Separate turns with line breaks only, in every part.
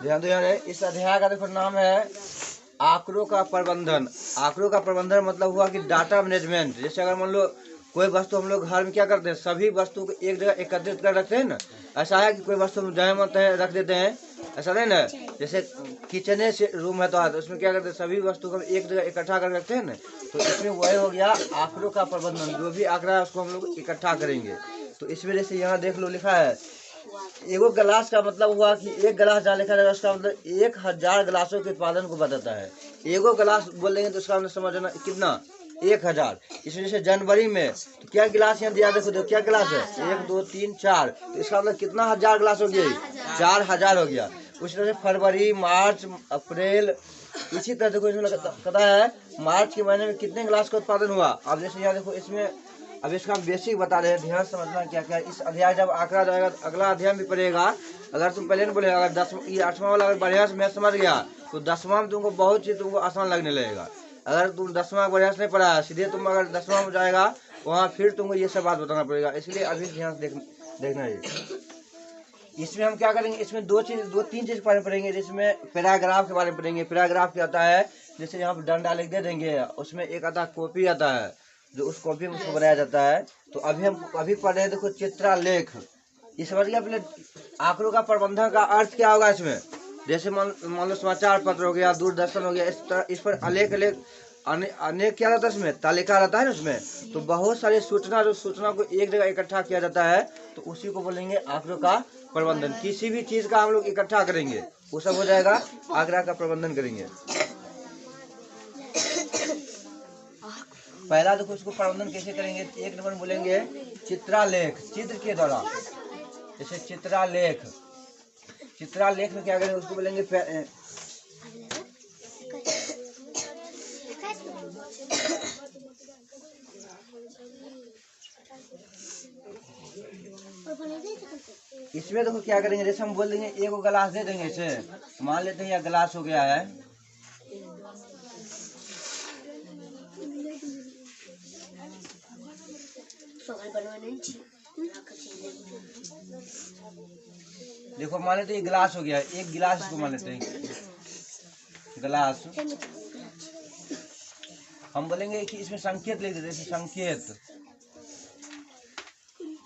ध्यान दो यार, इस अध्याय का देखो नाम है आंकड़ों का प्रबंधन। आंकड़ों का प्रबंधन मतलब हुआ कि डाटा मैनेजमेंट। जैसे अगर मान लो कोई वस्तु हम लोग घर में क्या करते हैं, सभी वस्तु को एक जगह एकत्रित कर रखते हैं ना। ऐसा है कि कोई वस्तु हम जहाँ मत है रख देते हैं, ऐसा नहीं ना। जैसे किचन से रूम है तो उसमें क्या करते हैं, सभी वस्तु को एक जगह इकट्ठा कर रखते हैं ना। तो इसमें वही हो गया आंकड़ों का प्रबंधन। जो भी आंकड़ा है उसको हम लोग इकट्ठा करेंगे। तो इस वजह से यहाँ देख लो लिखा है एगो गिलास का मतलब हुआ कि एक गिलास जहाँ लिखा जाएगा उसका मतलब 1000 गिलासों के उत्पादन को बताता है। एगो गिलास बोलेंगे तो उसका मतलब समझना कितना, 1000। इस वजह से जनवरी में तो क्या गिलास यहाँ दिया, देखो क्या गिलास है, 1 2 3 4। तो इसका मतलब कितना 1000 गिलास हो गया, 4000 हो गया। उस तरह से फरवरी मार्च अप्रैल, इसी तरह देखो इसमें पता है मार्च के महीने में कितने गिलास का उत्पादन हुआ। अब जैसे यहाँ देखो इसमें अब इसका हम बेसिक बता रहे हैं, ध्यान समझना क्या क्या। इस अध्याय जब आंकड़ा जाएगा तो अगला अध्याय भी पड़ेगा। अगर तुम पहले नहीं बोलेगा, अगर 8वां वाला अगर बढ़िया से मैं समझ गया तो 10वां में तुमको बहुत चीज तुमको आसान लगने लगेगा। अगर तुम 10वां बढ़िया से नहीं पढ़ा, सीधे तुम अगर 10वां में जाएगा वहाँ फिर तुमको ये सब बात बताना पड़ेगा। इसलिए अभी ध्यान से देखना है। इसमें हम क्या करेंगे, इसमें दो तीन चीज पढ़ेंगे। जिसमें पैराग्राफ के बारे में पढ़ेंगे। पैराग्राफ क्या आता है, जैसे यहाँ पर डंडा लिख दे देंगे, उसमें एक आता है कॉपी आता है, जो उस कॉपी में उसको बनाया जाता है। तो अभी पढ़ रहे हैं, देखो चित्रालेख। ये समझ गया अपने आंकड़ों का प्रबंधन का अर्थ क्या होगा इसमें। जैसे मान लो समाचार पत्र हो गया, दूरदर्शन हो गया, इस पर अनेक अनेक क्या रहता है, इसमें तालिका रहता है ना उसमें। तो बहुत सारी सूचना को एक जगह इकट्ठा किया जाता है, तो उसी को बोलेंगे आंकड़ों का प्रबंधन। किसी भी चीज का हम लोग इकट्ठा करेंगे वो सब हो जाएगा आंकड़ा का प्रबंधन करेंगे। पहला देखो उसको प्रबंधन कैसे करेंगे। एक नंबर बोलेंगे चित्रालेख, चित्र के द्वारा। जैसे चित्रालेख में क्या करेंगे, उसको बोलेंगे इसमें देखो क्या करेंगे। जैसे हम बोल देंगे एक गिलास दे देंगे, इसे मान लेते हैं यह गिलास हो गया है। देखो मान लेते हैं गिलास हो गया, एक गिलास इसको मान लेते हैं गिलास। हम बोलेंगे कि इसमें संकेत लिख देते हैं, संकेत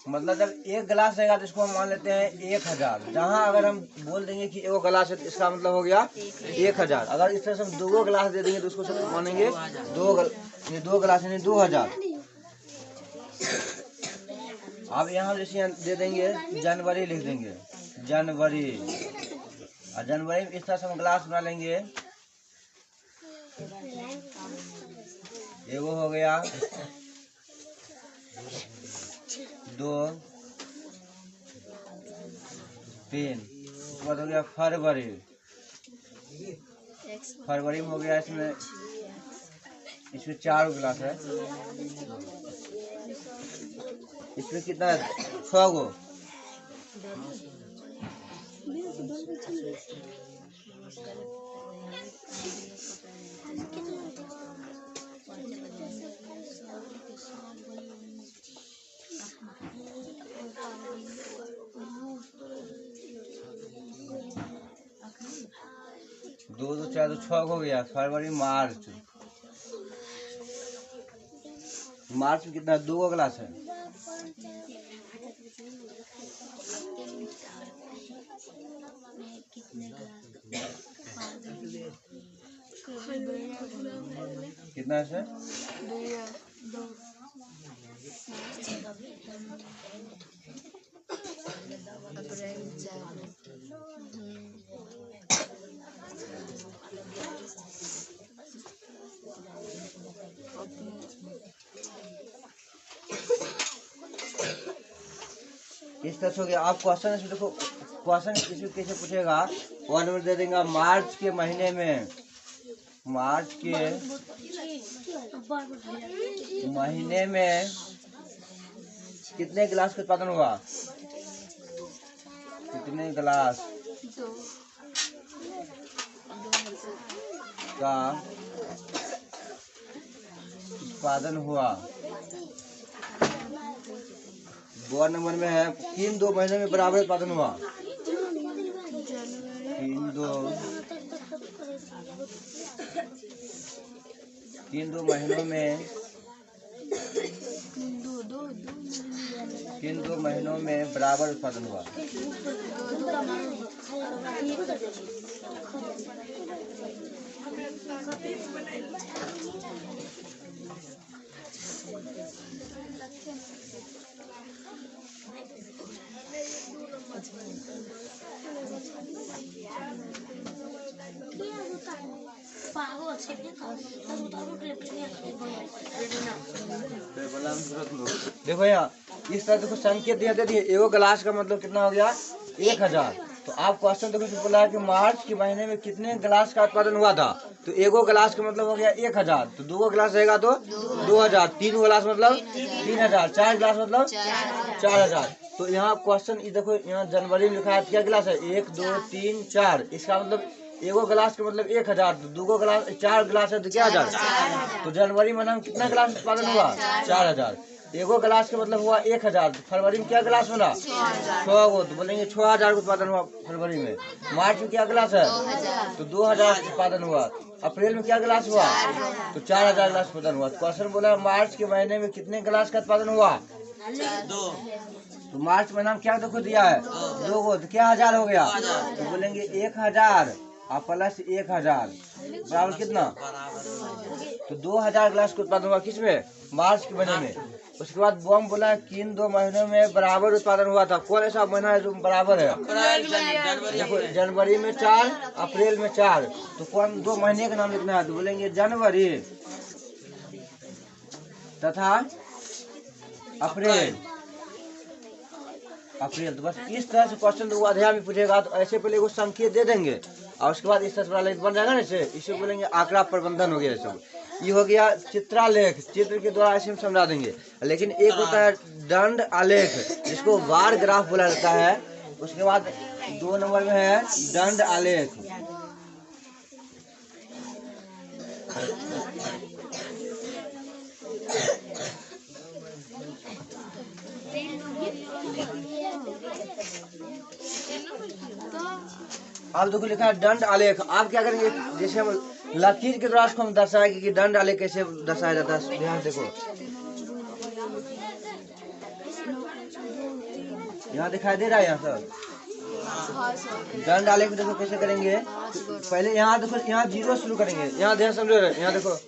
मतलब जब एक गिलास रहेगा तो इसको हम मान लेते हैं 1000। जहाँ अगर हम बोल देंगे कि एगो गिलास है तो इसका मतलब हो गया 1000। अगर इस तरह से हम 2 गिलास दे देंगे तो उसको सब मानेंगे 2 गिलास यानी 2000। अब यहाँ जैसे दे देंगे जनवरी, लिख देंगे जनवरी। और जनवरी में इस तरह से हम गिलास बना लेंगे। एगो हो गया, 2 3, उसके बाद हो गया फरवरी में हो गया, इसमें 4 गिलास है। इसमें कितना है, 6 गो। दो 4 2 6 हो गया। फरवरी मार्च में कितना, 2 गिलास है। कितना है, 2 इस तरह हो गया। आप क्वेश्चन इसमें देखो, क्वेश्चन इसमें कैसे पूछेगा। 1 नंबर दे देंगे मार्च के महीने में, मार्च के महीने में कितने गिलास का उत्पादन हुआ, कितने गिलास का उत्पादन हुआ। 2 नंबर में है किन 2 महीने में बराबर उत्पादन हुआ, किन किन दो महीनों में बराबर उत्पादन हुआ। देखो यहाँ इस तरह देखो संकेत दिया दे दिए। एगो गिलास का मतलब कितना हो गया 1000। तो आप क्वेश्चन देखो बोला है कि मार्च के महीने में कितने गिलास का उत्पादन हुआ था। तो एगो गिलास का मतलब हो गया 1000। तो दो गिलास रहेगा तो 2000, तीन गिलास मतलब 3000, चार गिलास मतलब 4000। तो यहाँ क्वेश्चन देखो यहाँ जनवरी में लिखा है क्या गिलास है 1 2 3 4। इसका मतलब एगो गिलास का मतलब 1000। तो दो गिलास 4 गिलास है तो क्या 1000। तो जनवरी महीना में कितना गिलास उत्पादन हुआ 4000। एगो गिलास का मतलब हुआ 1000। तो फरवरी में क्या गिलास बना 6 गो। तो बोलेंगे 6000 उत्पादन हुआ फरवरी में। मार्च में क्या गिलास है तो 2000 उत्पादन हुआ। अप्रैल में क्या गिलास हुआ तो 4000 गिलास उत्पादन हुआ। क्वेश्चन बोला मार्च के महीने में कितने गिलास का उत्पादन हुआ 2। तो मार्च महीना में क्या देखो दिया है 2 गो। तो क्या 1000 हो गया। तो बोलेंगे 1000 और प्लस 1000 बराबर कितना। तो 2000 गिलास का उत्पादन हुआ किसमें मार्च के महीने में। उसके बाद बम बोला किन दो महीनों में बराबर उत्पादन हुआ था। कौन ऐसा महीना है जो बराबर है। देखो जनवरी में 4 अप्रैल में 4। तो कौन दो महीने का नाम लिखना है। तो बोलेंगे जनवरी तथा अप्रैल। तो बस इस तरह से क्वेश्चन तो अध्याय में पूछेगा। तो ऐसे पहले वो संकेत दे देंगे और उसके बाद इस तरह से बन जाएगा ना। इसे बोलेंगे आंकड़ा प्रबंधन हो गया। सब ये हो गया चित्रालेख। चित्र के द्वारा ऐसे हम समझा देंगे। लेकिन एक होता है दंड आलेख जिसको बार ग्राफ बोला जाता है। उसके बाद 2 नंबर में है दंड आलेख। अब देखो लिखा है दंड आलेख। आप क्या करेंगे जैसे हम लकीर के द्वारा हम दर्शाएंगे कि दंड आलेख कैसे दर्शाया जाता है। ध्यान देखो यहाँ दिखाई दे रहा है। यहाँ सर दंड आलेख देखो कैसे करेंगे। पहले यहाँ देखो यहाँ 0 शुरू करेंगे। यहाँ ध्यान समझो। यहाँ देखो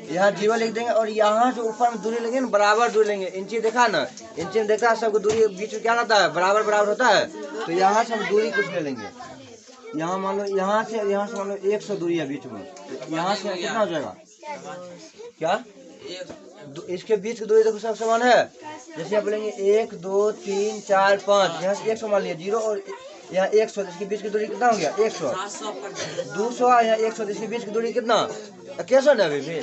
यहाँ 0 लिख देंगे और यहाँ जो ऊपर में दूरी लेंगे ना बराबर दूरी लेंगे। इंची देखा ना इंची में देखा सबको दूरी बीच में क्या रहता है बराबर बराबर होता है। तो यहाँ से हम दूरी कुछ ले लेंगे। यहाँ मान लो यहाँ से मान लो 100 दूरी है बीच में। तो यहाँ से कितना हो जाएगा क्या इसके बीच की दूरी देखो सब समान है। जैसे आप बोलेंगे 1 2 3 4 5 यहाँ से 100 मान लिया 0 और यहाँ 100। इसके बीच की दूरी कितना हो गया 100 200 यहाँ 100। इसके बीच की दूरी कितना कैसा है अभी भी।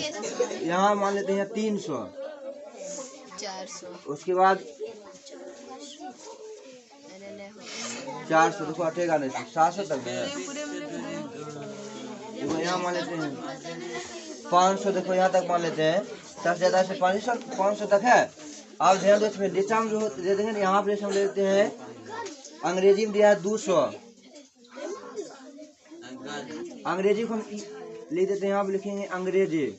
यहाँ मान लेते हैं 300 400। उसके बाद 400 देखो हटेगा नहीं 700 तक है। देखो यहाँ मान लेते हैं 500। देखो यहाँ तक मान लेते हैं। सबसे ज्यादा से 500 तक है। आप ध्यान दो इसमें नीचा में जो दे देंगे यहाँ पर हम ले लेते हैं अंग्रेजी में दिया है 200। अंग्रेजी को हम ले देते हैं। यहाँ पे लिखेंगे अंग्रेजी।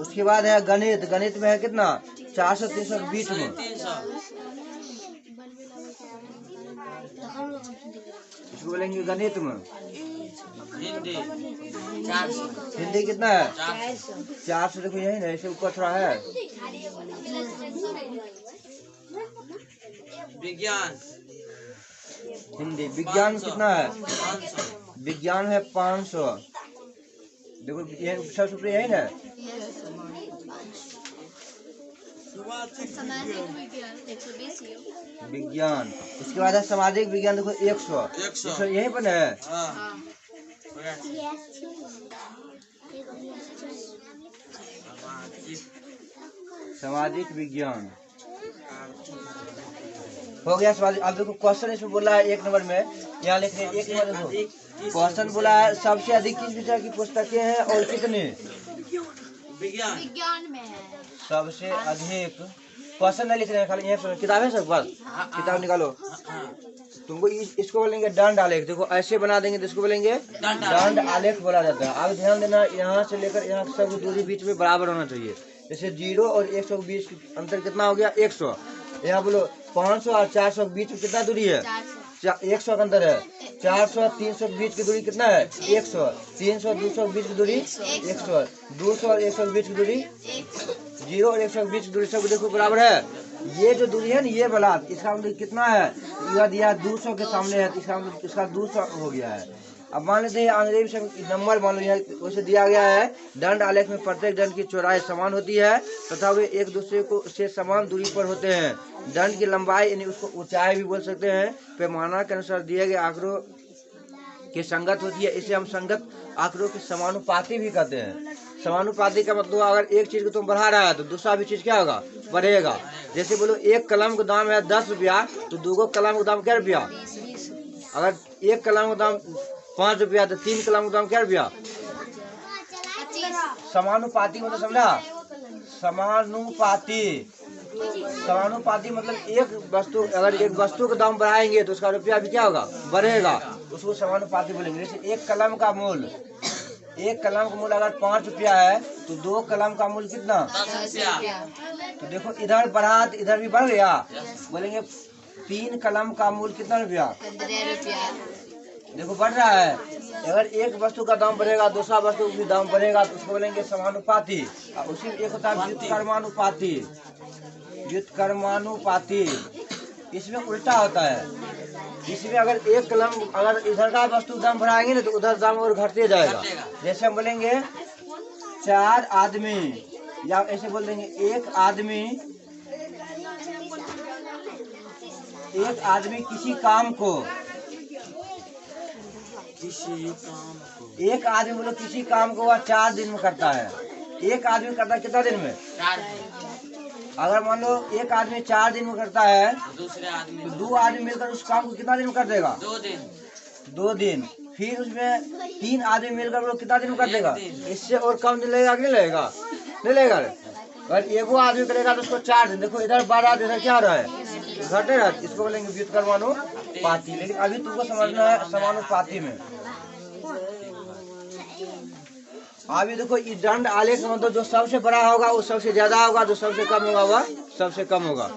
उसके बाद है गणित। गणित में है कितना 400 300 के बीच में। इसको बोलेंगे गणित में। हिंदी कितना है 400। देखो यही ना इसे ऊपर थोड़ा है। विज्ञान हिंदी विज्ञान कितना है विज्ञान है 500। देखो ये सबसे ऊपर यही ना विज्ञान। इसके बाद है सामाजिक विज्ञान। देखो 100 यही पर है। सामाजिक विज्ञान हो गया सामाजिक। अब देखो क्वेश्चन इसमें बोला है 1 नंबर में। यहाँ लिख रहे 1 नंबर देखो क्वेश्चन बोला है सबसे अधिक किस विषय की पुस्तकें हैं और कितनी। विज्ञान में है सबसे अधिक क्वेश्चन नहीं लिख रहे हैं, खाली ये किताब है सब पास, किताब निकालो। तुमको इसको बोलेंगे दंड आलेख। देखो ऐसे बना देंगे तो इसको बोलेंगे दंड आलेख बोला जाता है। आप ध्यान देना, यहाँ से लेकर यहाँ सब दूरी बीच में बराबर होना चाहिए। जैसे 0 और 100 के बीच अंतर कितना हो गया? 100। यहाँ बोलो 500 और 400 के बीच में कितना दूरी है? 100 का अंतर है। 400 300 के बीच की दूरी कितना है? 100। 300 200 के बीच की दूरी 100। 200 और 100 के बीच की दूरी 0 और 100 के बीच की दूरी सब देखो बराबर है। ये जो दूरी है ना, ये वाला इसका मतलब कितना है? यह दिया 200 के सामने है, इसका मतलब इसका 200 हो गया है। अब मान लेते हैं अंग्रेजी से नंबर मान लो यहाँ वैसे दिया गया है। दंड आलेख में प्रत्येक दंड की चौड़ाई समान होती है तथा वे एक दूसरे को से समान दूरी पर होते हैं। दंड की लंबाई यानी उसको ऊंचाई भी बोल सकते हैं, पैमाना के अनुसार दिए गए आंकड़ों की संगत होती है। इसे हम संगत आंकड़ों की समानुपाती भी कहते हैं। समानुपाती का मतलब अगर एक चीज को तुम बढ़ा रहा है तो दूसरा भी चीज क्या होगा? बढ़ेगा। जैसे बोलो एक कलम का दाम है 10 रुपया तो 2 कलम का दाम क्या रुपया? अगर एक कलम का दाम 5 रुपया तो 3 कलम का दाम क्या रुपया? समानुपाती मतलब समझा? समानुपाती, समानुपाती मतलब एक वस्तु, अगर एक वस्तु का दाम बढ़ाएंगे तो उसका रुपया भी क्या होगा? बढ़ेगा। उसको समानुपाती बोलेंगे। जैसे एक कलम का मूल्य अगर 5 रुपया है तो 2 कलम का मूल्य कितना? 10 रुपया। तो देखो इधर बढ़ा तो इधर भी बढ़ गया। बोलेंगे 3 कलम का मूल्य कितना रुपया? 15 रुपया। देखो बढ़ रहा है। अगर एक वस्तु का दाम बढ़ेगा दूसरा वस्तु का भी दाम बढ़ेगा तो उसको बोलेंगे समानुपाती। उसी एक होता है व्युत्क्रमानुपाती। व्युत्क्रमानुपाती इसमें उल्टा होता है। इसमें अगर एक कलम, अगर इधर का वस्तु दाम बढ़ाएंगे ना तो उधर दाम और घटते जाएगा। जैसे हम बोलेंगे 4 आदमी, या ऐसे बोल देंगे एक आदमी किसी काम को, एक आदमी बोलो किसी काम को वह 4 दिन में करता है। एक आदमी करता है कितना दिन में? 4 दिन। अगर मान लो एक आदमी 4 दिन में करता है तो 2 आदमी मिलकर उस काम को कितना दिन में कर देगा? 2 दिन। फिर उसमें 3 आदमी मिलकर वो कितना दिन में कर देगा? इससे और कम दिन लगेगा कि नहीं लगेगा? नहीं लगेगा। अगर एगो आदमी करेगा तो उसको 4 दिन। देखो इधर 12 इधर क्या रहा है? घटे रहा। इसको बोलेंगे व्युत्क्रमानुपाती। लेकिन अभी तुमको समझना है समानुपाती में। अभी देखो ये दंड आलेख मतलब जो सबसे बड़ा होगा वो सबसे ज्यादा होगा, जो सबसे कम होगा वह सबसे कम होगा।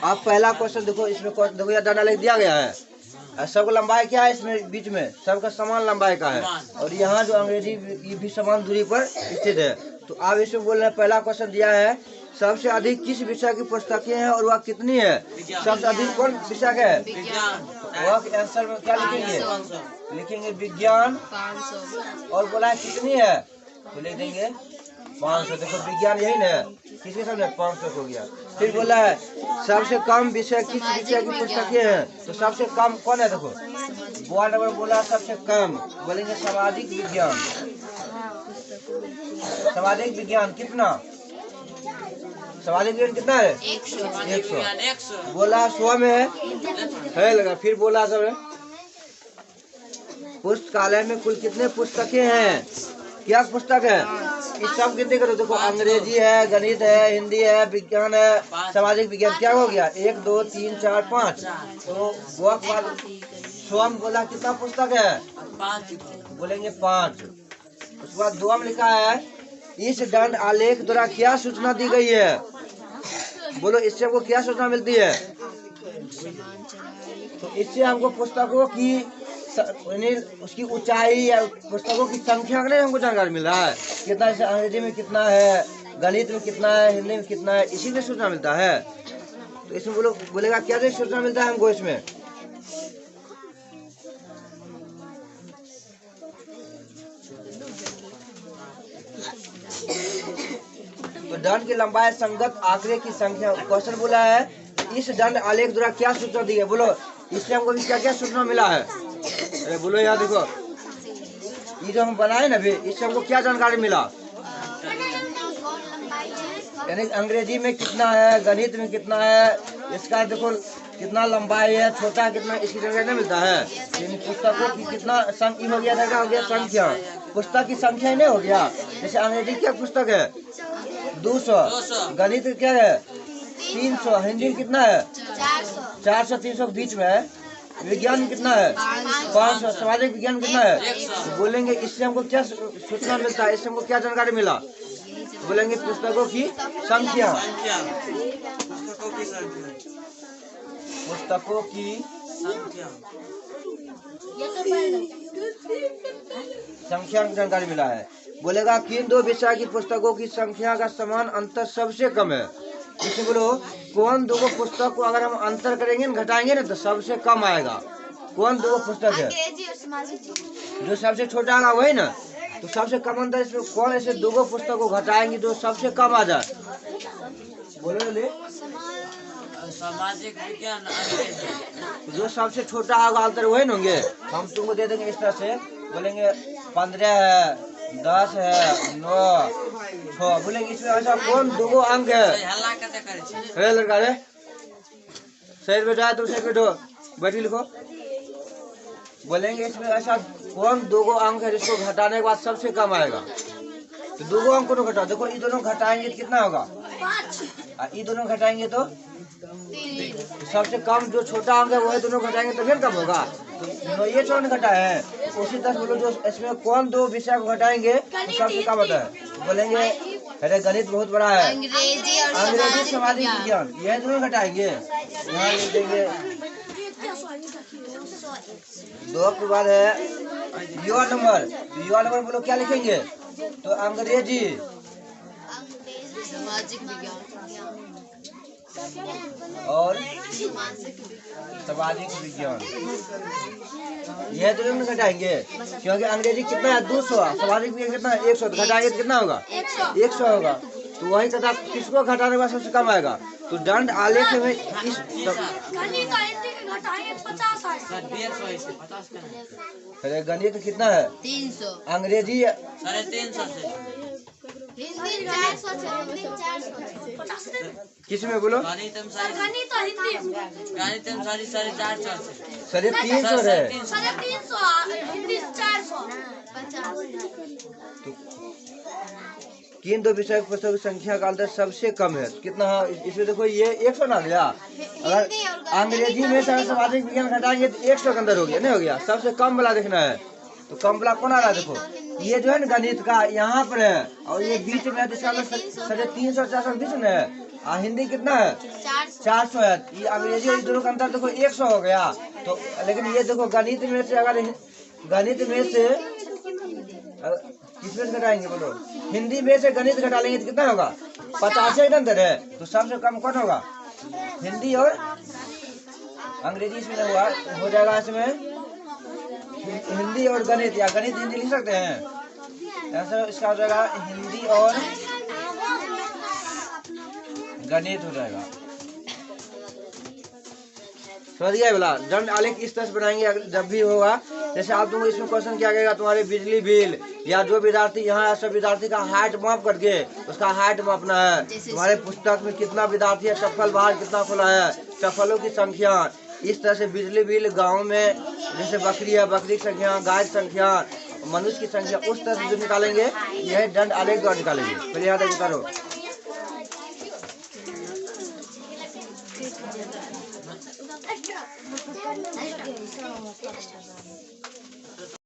आप पहला क्वेश्चन देखो, इसमें देखो यह दंड आलेख दिया गया है। सबका लंबाई क्या है? इसमें बीच में सबका समान लंबाई का है। और यहाँ जो अंग्रेजी ये भी समान दूरी पर स्थित है। तो आप इसमें बोल रहे हैं, पहला क्वेश्चन दिया है सबसे अधिक किस विषय की पुस्तकें हैं और वह कितनी है? सबसे अधिक कौन विषय का है? वह आंसर में क्या लिखेंगे? लिखेंगे विज्ञान। और बोला है कितनी है तो लिख देंगे 500। देखो विज्ञान यही ना, किसके सामने 500 हो गया। फिर बोला है सबसे कम विषय किस विषय की पुस्तकें हैं? तो सबसे कम कौन है? देखो बोर्ड नंबर बोला सबसे कम, बोलेंगे सामाजिक विज्ञान। सामाजिक विज्ञान कितना? सामाजिक विज्ञान कितना है? 100। बोला 100 में है लगा। फिर बोला सब पुस्तकालय में कुल कितने पुस्तकें हैं? क्या पुस्तक है? इस सब कितने करो? देखो अंग्रेजी है, गणित है, हिंदी है, विज्ञान है, सामाजिक विज्ञान। क्या हो गया? 1 2 3 4 5। तो स्वयं बोला कितना पुस्तक है? 5। बोलेंगे 5। उसके बाद 2 में लिखा है इस दंड आलेख द्वारा क्या सूचना दी गई है? बोलो इससे हमको क्या सूचना मिलती है? तो इससे हमको पुस्तकों की उसकी ऊंचाई या पुस्तकों की संख्या का नहीं हमको जानकारी मिल रहा है। कितना, जैसे अंग्रेजी में कितना है, गणित में कितना है, हिंदी में कितना है, इसी में सूचना मिलता है। तो इसमें बोलेगा क्या सूचना मिलता है हमको इसमें? तो दंड की लंबाई संगत आंकड़े की संख्या। क्वेश्चन बोला है इस दंड आलेख द्वारा क्या सूचना दी है? बोलो इससे हमको क्या क्या सूचना मिला है? अरे बोलो यार, देखो ये जो हम बनाए ना, इससे हमको क्या जानकारी मिला? यानी अंग्रेजी में कितना है, गणित में कितना है, इसका देखो कितना लंबाई है, छोटा कितना, इसकी जानकारी नहीं मिलता है। पुस्तकों की कितना हो गया संख्या, पुस्तक की संख्या ही नहीं हो गया। जैसे अंग्रेजी क्या पुस्तक है? 200। गणित क्या है? 300। हिंदी में कितना है? 400 300 के बीच में है। विज्ञान में कितना है? 500। सामाजिक विज्ञान कितना है? बोलेंगे इससे हमको क्या सूचना मिलता है, इससे हमको क्या जानकारी मिला? बोलेंगे पुस्तकों की संख्या। पुस्तकों की संख्या की जानकारी मिला है। बोलेगा किन दो विषय की पुस्तकों की संख्या का समान अंतर सबसे कम है? इसे बोलो कौन दो पुस्तक को अगर हम अंतर करेंगे ना, घटाएंगे ना, तो सबसे कम आएगा। कौन दो पुस्तक है? जो सबसे छोटा होगा वही ना, तो सबसे कम अंतर इसमें कौन ऐसे दो पुस्तक को घटाएंगे जो सबसे कम आ जाए? बोलो ले।
सामाजिक विज्ञान।
जो सबसे छोटा होगा अंतर वही होंगे। हम तुमको दे देंगे इस तरह से, बोलेंगे 15 है, 10 है, 9, 6। बोलेंगे इसमें ऐसा कौन दो अंक है? लड़का रे सही बैठा है, तुम सही बैठो, बैठी लिखो। बोलेंगे इसमें ऐसा कौन दो अंक है जिसको घटाने के बाद सबसे कम आएगा? तो दो अंक को घटाओ। देखो ये दोनों घटाएंगे तो कितना होगा? ये दोनों घटाएंगे तो सबसे कम जो छोटा अंक है वही दोनों घटाएंगे तो फिर कम होगा। तो ये चौन घटाए हैं। उसी तरह बोलो जो इसमें कौन दो विषय को घटाएंगे तो सबसे कम होता है? बोलेंगे अरे गणित बहुत बड़ा है, अंग्रेजी सामाजिक विज्ञान, यह दोनों घटाएंगे। यहाँ लिख देंगे 2 के बाद है युवा नंबर। युवा नंबर बोलो क्या लिखेंगे? तो अंग्रेजी
सामाजिक विज्ञान
और सामाजिक विज्ञान, यह दोनों घटाएंगे। क्योंकि अंग्रेजी कितना है? 200, सामाजिक विज्ञान कितना है? 100। तो घटाएंगे तो कितना होगा? 100 होगा। तो वही तथा किसको घटाने के बाद सबसे कम आएगा? तो दंड आलेख में इस अरे गणित कितना है?
300।
अंग्रेजी
350
किस में बोलो?
गणित सारी 450
साढ़े 300 है। किन दो विषय की पुस्तक की संख्या का अंतर सबसे कम है? कितना है? इसमें देखो ये 100 ना गया। अगर अंग्रेजी में सामाजिक विज्ञान घटाएंगे तो 100 के अंदर हो गया, नहीं हो गया? सबसे कम वाला देखना है। तो कम वाला कौन आ रहा है? देखो ये जो है ना गणित का यहाँ पर है, और ये बीच में है, जिसका 350 400 बीच में है। हिंदी कितना है? 400 है। ये अंग्रेजी इस दोनों का अंतर देखो 100 हो गया। तो लेकिन ये देखो गणित में से अगर गणित में से किसमें से घटाएंगे बोलो? हिंदी में से गणित घटा लेंगे तो कितना होगा? 50 के अंदर है। तो सबसे कम कौन होगा? हिंदी और अंग्रेजी इसमें हुआ हो जाएगा। इसमें हिंदी और गणित, या गणित हिंदी लिख सकते हैं। ऐसा इसका हो जाएगा हिंदी और गणित हो जाएगा। समझ गया बोला? दंड आलेख इस तरह से बनाएंगे जब भी होगा। जैसे आप तुमको इसमें क्वेश्चन किया गया तुम्हारे बिजली बिल, या जो विद्यार्थी यहाँ सब विद्यार्थी का हाइट माप करके उसका हाइट मापना है। तुम्हारे पुस्तक में कितना विद्यार्थी है, चप्पल बाहर कितना खुला है, चप्पलों की संख्या। इस तरह से बिजली बिल, गांव में जैसे बकरी है, बकरी की संख्या, गाय की संख्या, मनुष्य की संख्या, उस तरह से जो निकालेंगे यह दंड आलेख द्वारा निकालेंगे। पहले यहाँ तक करो।